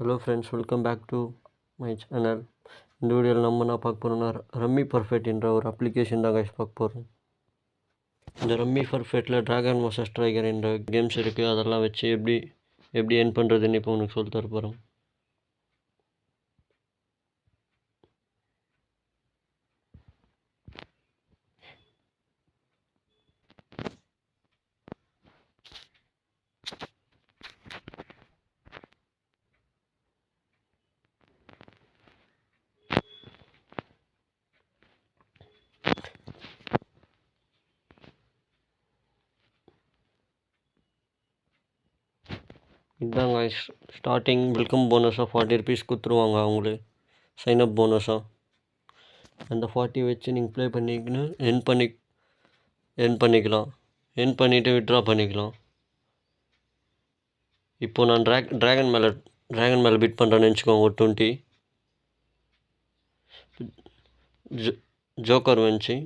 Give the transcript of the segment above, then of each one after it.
Hello friends, welcome back to my channel. இந்த வீடியோவில் நம்ம என்ன பார்க்க போகிறோம்னா, ரம்மி பர்ஃபெக்ட் என்ற ஒரு அப்ளிகேஷன் தான் கைஸ் பார்க்க போகிறோம். இந்த ரம்மி பர்ஃபெக்டில் ட்ராகன் வர்சஸ் டைகர் என்ற கேம்ஸ் இருக்குது. அதெல்லாம் வச்சு எப்படி என் பண்ணுறதுன்னு இப்போ உனக்கு சொல்லி தர போகிறோம். இதுதான் கைஸ் ஸ்டார்டிங் வெல்கம் போனஸாக 40 ருபீஸ் கொடுத்துருவாங்க அவங்களே சைன்அப் போனஸாக. அந்த 40 வச்சு நீங்கள் ப்ளே பண்ணிக்கின்னு என் பண்ணிக்கலாம். என் பண்ணிவிட்டு விட்ரா பண்ணிக்கலாம். இப்போது நான் ட்ராகன் மேலே பிட் பண்ணுறேன்னு வச்சுக்கோங்க. ஒரு 20 ஜோக்கர் வந்துச்சு.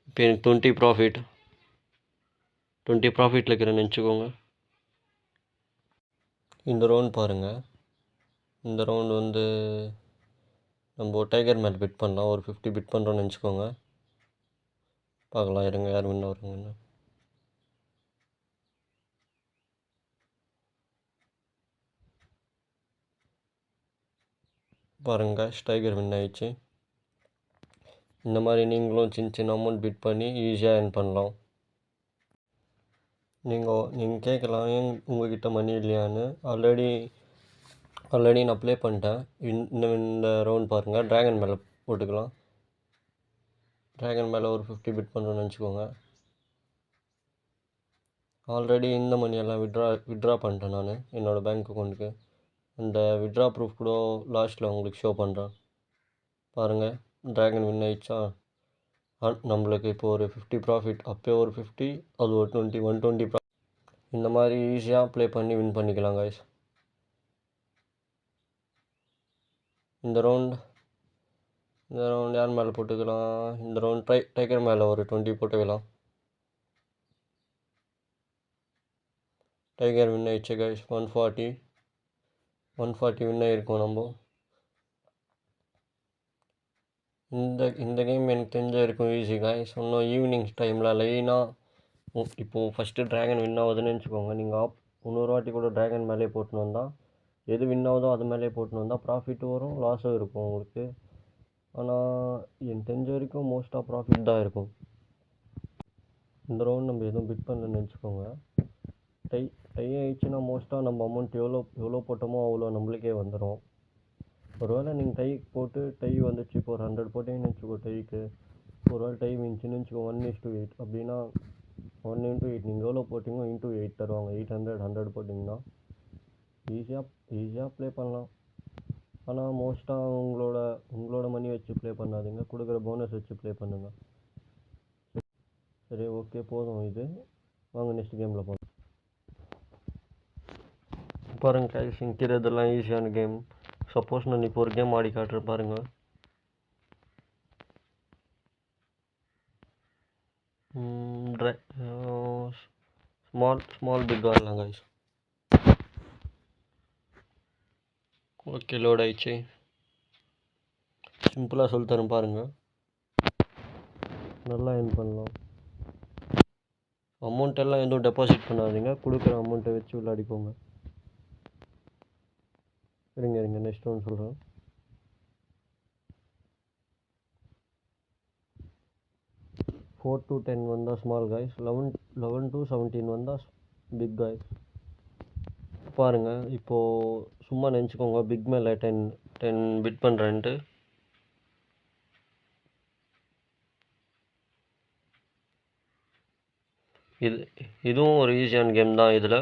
இப்போ எனக்கு 20 ப்ராஃபிட்டில் இருக்கிறேன்னு வச்சுக்கோங்க. இந்த ரவுண்ட் பாருங்கள். இந்த ரவுண்டு வந்து நம்ம டைகர் மேலே பிட் பண்ணலாம். ஒரு 50 பிட் பண்ணுறோன்னு வச்சுக்கோங்க. பார்க்கலாம் இருங்க யார் வின் வருங்கன்னு. பாருங்கள் டைகர் வின் ஆயிடுச்சு. இந்த மாதிரி நீங்களும் சின்ன அமௌண்ட் பிட் பண்ணி ஈஸியாக ஏர்ன் பண்ணலாம். நீங்கள் கேட்கலாம் ஏன் உங்கள்கிட்ட மணி இல்லையான்னு. ஆல்ரெடி நான் ப்ளே பண்ணிட்டேன். இந்த ரவுண்ட் பாருங்கள். ட்ராகன் மேலே போட்டுக்கலாம். ட்ராகன் மேலே ஒரு 50 பிட் பண்ணுறோன்னு வச்சுக்கோங்க. ஆல்ரெடி இந்த மணியெல்லாம் விட்ரா பண்ணிட்டேன் நான் என்னோடய பேங்க் அக்கௌண்ட்டுக்கு. அந்த விட்ரா ப்ரூஃப் கூட லாஸ்ட்டில் உங்களுக்கு ஷோ பண்ணுறேன். பாருங்கள் ட்ராகன் வின் ஆயிடுச்சா. நம்மளுக்கு இப்போ ஒரு 50 ப்ராஃபிட். அப்போ ஒரு 50, அது ஒரு 120 ப்ராஃபிட். இந்த மாதிரி ஈஸியாக ப்ளே பண்ணி வின் பண்ணிக்கலாம் கைஸ். இந்த ரவுண்ட் யார் மேலே போட்டுக்கலாம். இந்த ரவுண்ட் டைகர் மேலே ஒரு 20 போட்டுக்கலாம். டைகர் வின் ஆயிடுச்சு கைஸ். 140 வின் ஆகிருக்கோம் நம்ம. இந்த கேம் எனக்கு தெரிஞ்ச இருக்கும் ஈஸி கைஸ். இன்னும் ஈவினிங் டைமில் லைனாக இப்போது ஃபஸ்ட்டு ட்ராகன் வின் ஆகுதுன்னு வச்சுக்கோங்க. நீங்கள் இன்னொரு வாட்டி கூட ட்ராகன் மேலே போட்டுன்னு வந்தால், எது வின் ஆகுதோ அது மேலே போட்டுன்னு வந்தால் ப்ராஃபிட்டும் வரும், லாஸும் இருக்கும் உங்களுக்கு. ஆனால் எனக்கு தெரிஞ்ச வரைக்கும் மோஸ்ட்டாக ப்ராஃபிட் தான் இருக்கும். இந்த ரவுண்ட் நம்ம எதுவும் பிட் பண்ணலன்னு வச்சுக்கோங்க. டை ஆயிடுச்சுன்னா மோஸ்ட்டாக நம்ம அமௌண்ட் எவ்வளோ போட்டோமோ அவ்வளோ நம்மளுக்கே வந்துடும். ஒருவேளை நீங்கள் டைக்கு போட்டு டை வந்துச்சு. இப்போ ஒரு 100 போட்டிங்கன்னு வச்சுக்கோ டைக்கு. ஒரு வேளை டை மிஞ்சுன்னு வச்சுக்கோ 1:8 அப்படின்னா 1 × 8 நீங்கள் எவ்வளோ போட்டிங்களோ × 8 தருவாங்க. 100 போட்டிங்கன்னா ஈஸியாக ப்ளே பண்ணலாம். ஆனால் மோஸ்ட்டாக உங்களோட மணி வச்சு ப்ளே பண்ணாதீங்க. கொடுக்குற போனஸ் வச்சு ப்ளே பண்ணுங்கள். சரி ஓகே போதும் இது. வாங்க நெக்ஸ்ட் கேமில் போகலாம். பாருங்கள் கைஸ், இருக்கிறதெல்லாம் ஈஸியான கேம். சப்போஸ் நான் இப்போ ஒரு கேம் ஆடி காட்டுறேன் பாருங்கள். ஸ்மால் பிக் ஆடலாம் கைஸ். ஓகே லோட் ஆயிடுச்சு. சிம்பிளாக சொல்லித்தரேன் பாருங்கள். நல்லா ஏர்ன் பண்ணலாம். அமௌண்ட் எல்லாம் எதுவும் டெபாசிட் பண்ணாதீங்க. கொடுக்குற அமௌண்ட்டை வச்சு விளையாடிக்கோங்க. இருங்க நெக்ஸ்ட் ஒன்று சொல்கிறேன். $4 to 10 வந்தால் ஸ்மால் காய்ஸ். 11 to 17 வந்தால் பிக் காய்ஸ். பாருங்கள் இப்போது சும்மா நினச்சிக்கோங்க பிக் மேலே 10 பிட் பண்ணுறேன்ட்டு. இதுவும் ஒரு ஈஸியான கேம் தான். இதில்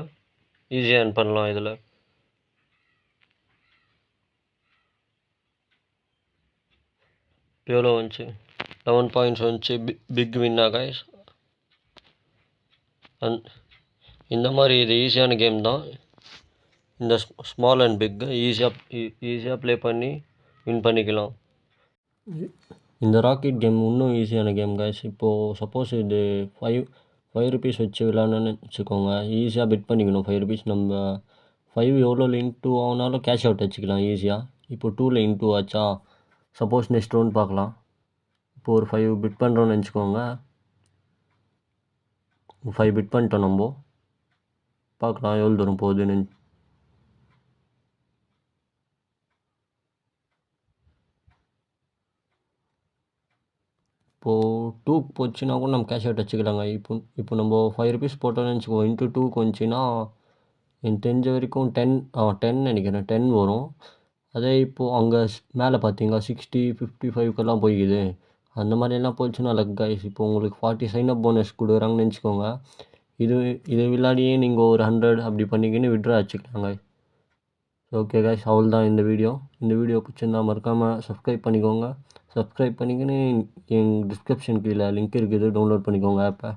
ஈஸியாக ஏர்ன் பண்ணலாம். இதில் எவ்வளோ வந்துச்சு? 11 பாயிண்ட்ஸ் வந்துச்சு. பிக் வின்னா கைஸ். இந்த மாதிரி இது ஈஸியான கேம் தான். இந்த ஸ்மால் அண்ட் பிக் ஈஸியாக ப்ளே பண்ணி வின் பண்ணிக்கலாம். இந்த ராக்கெட் கேம் இன்னும் ஈஸியான கேம் கைஸ். இப்போது சப்போஸ் இது 5 ருபீஸ் வச்சு விளாட்ணுன்னு வச்சுக்கோங்க. ஈஸியாக பிட் பண்ணிக்கணும். 5 ருபீஸ் நம்ம 5 எவ்வளோல இன்டூ ஆனாலும் கேஷ் அவுட் வச்சுக்கலாம் ஈஸியாக. இப்போ 2ல் இன்டூ ஆச்சா, சப்போஸ் நெக்ஸ்ட் ரவுண்ட் பார்க்கலாம். இப்போ ஒரு 5 பிட் பண்ணுறோன்னு வச்சுக்கோங்க. 5 பிட் பண்ணிட்டோம் நம்ம. பார்க்கலாம் எவ்வளோ தூரம் போகுதுன்னு. இப்போது 2க்கு போச்சுன்னா கூட நம்ம கேஷ் அவுட் வச்சுக்கலாங்க. இப்போ நம்ம 5 ருபீஸ் போட்டோன்னு வச்சுக்கோ, இன்ட்டு 2க்கு வந்துச்சுன்னா எனக்கு தெரிஞ்ச வரைக்கும் 10 நினைக்கிறேன், 10 வரும். அதே இப்போது அங்கே மேலே பார்த்தீங்களா 60 55க்கெல்லாம் போய்க்குது. அந்த மாதிரியெல்லாம் போச்சுன்னா லக் கைஸ். இப்போ உங்களுக்கு 40 சைன் அப் போனஸ் கொடுக்குறாங்கன்னு வச்சுக்கோங்க. இது விளையாடியே நீங்கள் ஒரு 100 அப்படி பண்ணிக்கின்னு விட்ரா வச்சுக்கலாங்க. ஓகே கைஸ், அவ்வளோதான் இந்த வீடியோ. இந்த வீடியோ பிடிச்சிருந்தா மறக்காமல் சப்ஸ்கிரைப் பண்ணிக்கோங்க. சப்ஸ்கிரைப் பண்ணிக்கின்னு என் டிஸ்கிரிப்ஷன் கீழே லிங்க் இருக்குது, டவுன்லோட் பண்ணிக்கோங்க ஆப்பை.